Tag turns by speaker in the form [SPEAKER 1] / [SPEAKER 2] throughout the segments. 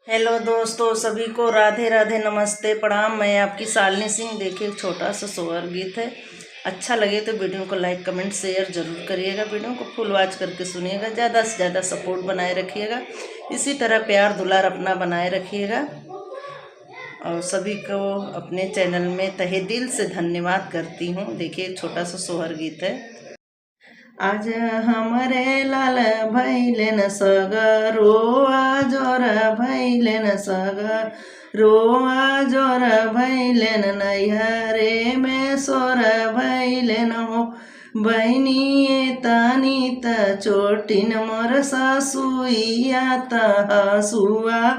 [SPEAKER 1] Hello दोस्तों, सभी को राधे राधे, नमस्ते, प्रणाम। मैं आपकी शालिनी सिंह। देखिए, एक छोटा सा सोहर गीत है। अच्छा लगे तो वीडियो को लाइक कमेंट शेयर जरूर करिएगा। वीडियो को फुल वॉच करके सुनिएगा। ज़्यादा से ज़्यादा सपोर्ट बनाए रखिएगा। इसी तरह प्यार दुलार अपना बनाए रखिएगा। और सभी को अपने चैनल में तहे दिल से धन्यवाद करती हूँ। देखिए, एक छोटा सा सोहर गीत है। आज हमरे लाल भैलेन सगरो आजोर भैलेन सगरो आजोर भैलेन नैहरे में सोर भैलेन हो। बहनी तानी त चोटिन मोर सासुइया त हसुआ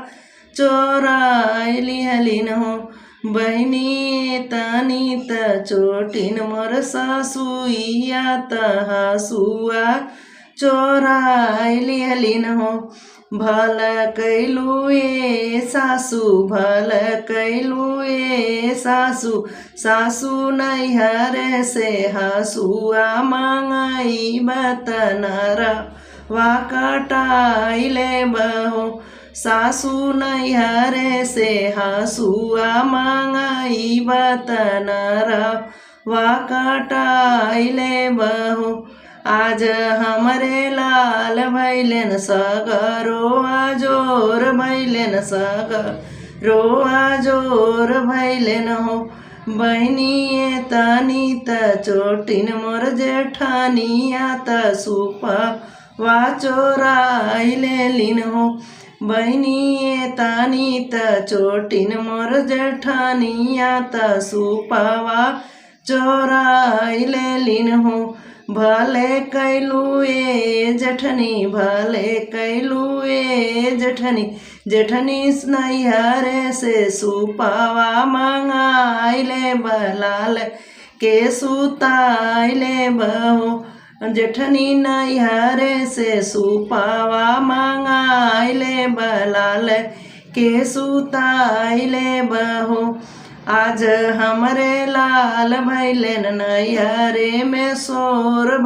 [SPEAKER 1] चोराइली हलिन हो। बहनी तानी त चोटिन मोर सासुइया त हसुआ चोराइली हलिन हो। भल कैलू ए सासु, भल कैलू ए सासु, सासु नैहर से हसुआ मांगई बतनर वा कटाइले बहो। सासु नैहर से हसुआ मांगई बतनर वा कटाइले बहो। आज हमरे लाल भैलेन सगरो आजोर भैलेन सगरो आजोर भैलेन हो। बहनी तानी त चोटिन मोर जेठानिया त सुपा वा चोराइले लिन हो। बहनी तानी त चोटिन मोर जेठानिया त सुपावा चोराइले लिन हो। भले कैलू ए जठनी, भले कैलू ए जठनी, जेठनी नैहर से सुपावा मांगाइले बलाल के सुताइले बहो। जेठनी नैहर से सुपावा मांगाइले बलाल के सुताइले बहो। आज हमरे लाल भैलेन नैहरे में सोर